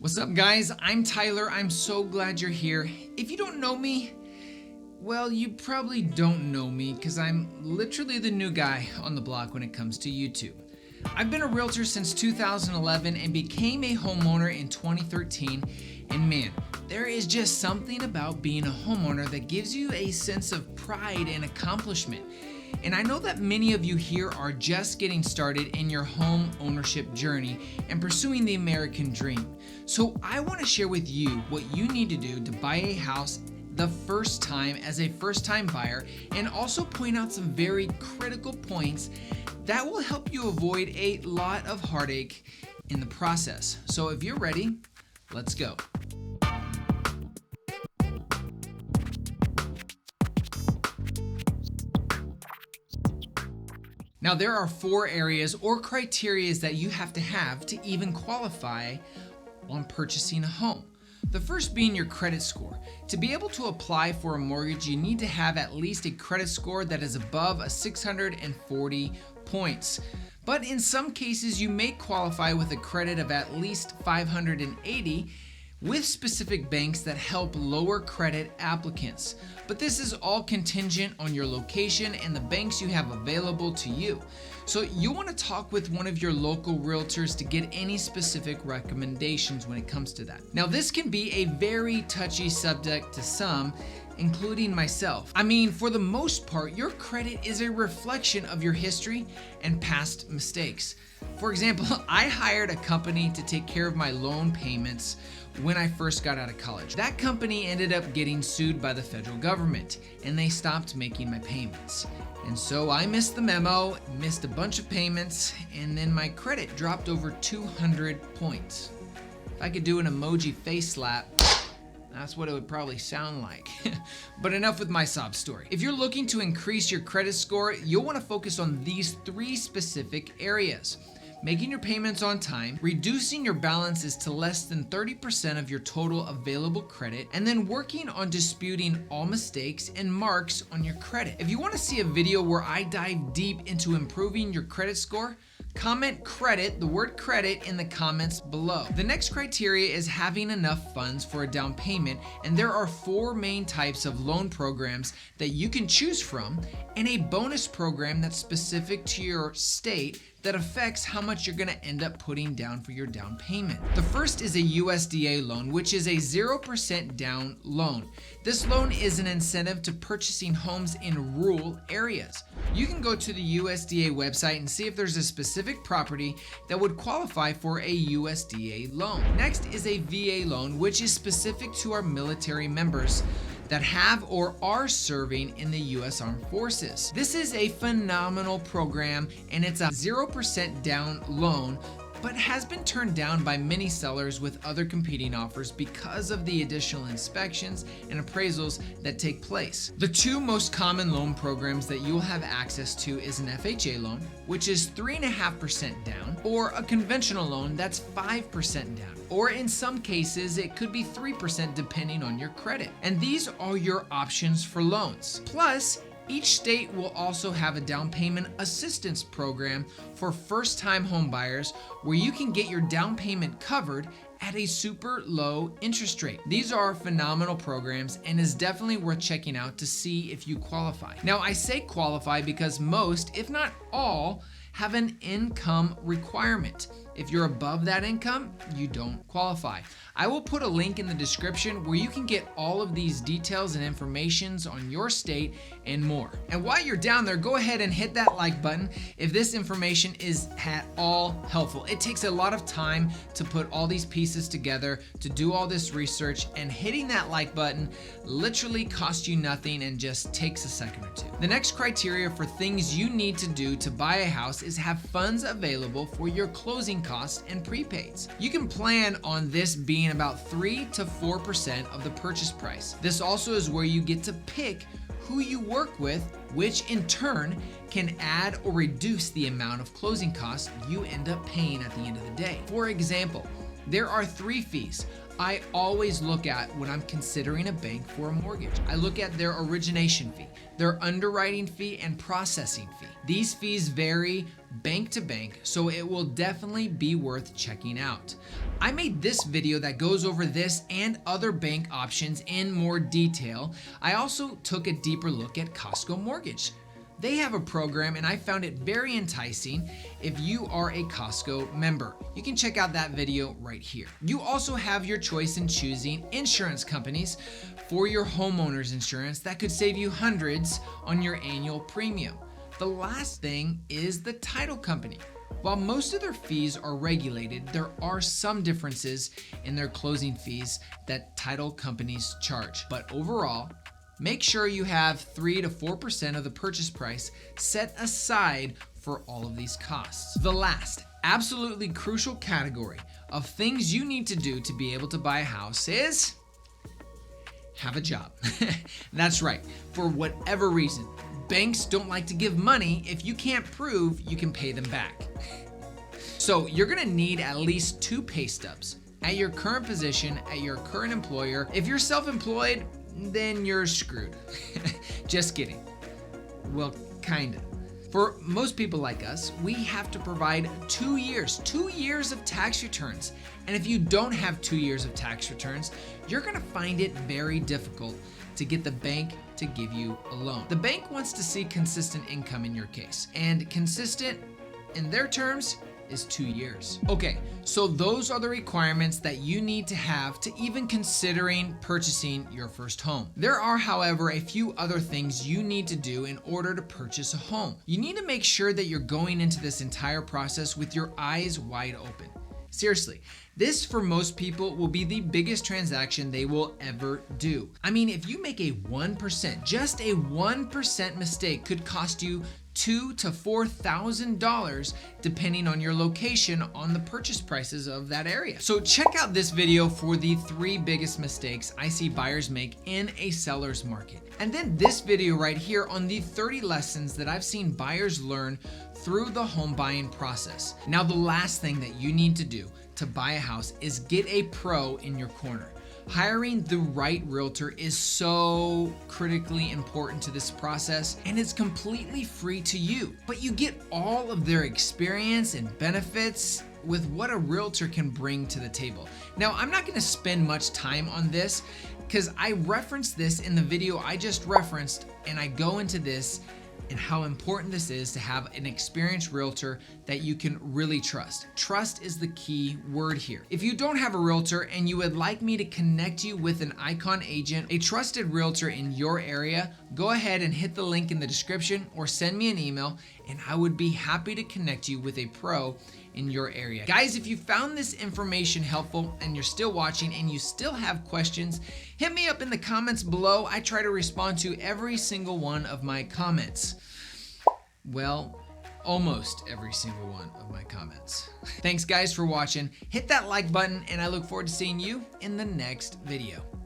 What's up, guys? I'm Tyler. I'm so glad you're here. If you don't know me, well, you probably don't know me because I'm literally the new guy on the block when it comes to YouTube. I've been a realtor since 2011 and became a homeowner in 2013. And man, there is just something about being a homeowner that gives you a sense of pride and accomplishment. And I know that many of you here are just getting started in your home ownership journey and pursuing the American dream. So I want to share with you what you need to do to buy a house the first time as a first-time buyer, and also point out some very critical points that will help you avoid a lot of heartache in the process. So if you're ready, let's go. Now, there are 4 areas or criteria that you have to even qualify on purchasing a home. The first being your credit score. To be able to apply for a mortgage, you need to have at least a credit score that is above a 640 points. But in some cases, you may qualify with a credit of at least 580 with specific banks that help lower credit applicants. But this is all contingent on your location and the banks you have available to you. So you'll want to talk with one of your local realtors to get any specific recommendations when it comes to that. Now, this can be a very touchy subject to some, including myself. I mean, for the most part, your credit is a reflection of your history and past mistakes. For example, I hired a company to take care of my loan payments when I first got out of college. That company ended up getting sued by the federal government, and they stopped making my payments. And so I missed the memo, missed a bunch of payments, and then my credit dropped over 200 points. If I could do an emoji face slap, that's what it would probably sound like. But enough with my sob story. If you're looking to increase your credit score, you'll want to focus on these 3 specific areas: making your payments on time, reducing your balances to less than 30% of your total available credit, and then working on disputing all mistakes and marks on your credit. If you want to see a video where I dive deep into improving your credit score, comment credit, the word credit, in the comments below. The next criteria is having enough funds for a down payment, and there are 4 main types of loan programs that you can choose from, and a bonus program that's specific to your state that affects how much you're going to end up putting down for your down payment. The first is a USDA loan, which is a 0% down loan. This loan is an incentive to purchasing homes in rural areas. You can go to the USDA website and see if there's a specific property that would qualify for a USDA loan. Next is a VA loan, which is specific to our military members that have or are serving in the U.S. Armed Forces. This is a phenomenal program, and it's a 0% down loan, but has been turned down by many sellers with other competing offers because of the additional inspections and appraisals that take place. The 2 most common loan programs that you'll have access to is an FHA loan, which is 3.5% down, or a conventional loan that's 5% down, or in some cases it could be 3% depending on your credit. And these are your options for loans. Plus, each state will also have a down payment assistance program for first-time home buyers where you can get your down payment covered at a super low interest rate. These are phenomenal programs and is definitely worth checking out to see if you qualify. Now, I say qualify because most, if not all, have an income requirement. If you're above that income, you don't qualify. I will put a link in the description where you can get all of these details and informations on your state and more. And while you're down there, go ahead and hit that like button if this information is at all helpful. It takes a lot of time to put all these pieces together, to do all this research, and hitting that like button literally costs you nothing and just takes a second or 2. The next criteria for things you need to do to buy a house is have funds available for your closing costs and prepaids. You can plan on this being about 3 to 4% of the purchase price. This also is where you get to pick who you work with, which in turn can add or reduce the amount of closing costs you end up paying at the end of the day. For example, There are 3 fees I always look at when I'm considering a bank for a mortgage. I look at their origination fee, their underwriting fee, and processing fee. These fees vary bank to bank, so it will definitely be worth checking out. I made this video that goes over this and other bank options in more detail. I also took a deeper look at Costco Mortgage. They have a program and I found it very enticing if you are a Costco member. You can check out that video right here. You also have your choice in choosing insurance companies for your homeowner's insurance that could save you hundreds on your annual premium. The last thing is the title company. While most of their fees are regulated, there are some differences in their closing fees that title companies charge. But overall, make sure you have 3 to 4% of the purchase price set aside for all of these costs. The last, absolutely crucial category of things you need to do to be able to buy a house is have a job. That's right. For whatever reason, banks don't like to give money if you can't prove you can pay them back. So you're gonna need at least 2 pay stubs at your current position, at your current employer. If you're self-employed, then you're screwed. Just kidding. Well, kinda. For most people like us, we have to provide 2 years of tax returns. And if you don't have 2 years of tax returns, you're gonna find it very difficult to get the bank to give you a loan. The bank wants to see consistent income in your case, and consistent in their terms is 2 years. Okay, so those are the requirements that you need to have to even considering purchasing your first home. There are, however, a few other things you need to do in order to purchase a home. You need to make sure that you're going into this entire process with your eyes wide open. Seriously, this for most people will be the biggest transaction they will ever do. I mean, if you make a 1%, just a 1% mistake could cost you $2,000 to $4,000 depending on your location on the purchase prices of that area. So check out this video for the 3 biggest mistakes I see buyers make in a seller's market. And then this video right here on the 30 lessons that I've seen buyers learn through the home buying process. Now, the last thing that you need to do to buy a house is get a pro in your corner. Hiring the right realtor is so critically important to this process, and it's completely free to you. But you get all of their experience and benefits with what a realtor can bring to the table. Now, I'm not going to spend much time on this because I referenced this in the video I just referenced, and I go into this and how important this is to have an experienced realtor that you can really trust. Trust is the key word here. If you don't have a realtor and you would like me to connect you with an Icon agent, a trusted realtor in your area, go ahead and hit the link in the description or send me an email and I would be happy to connect you with a pro in your area. Guys, if you found this information helpful and you're still watching and you still have questions, hit me up in the comments below. I try to respond to every single one of my comments. Well, almost every single one of my comments. Thanks guys for watching. Hit that like button and I look forward to seeing you in the next video.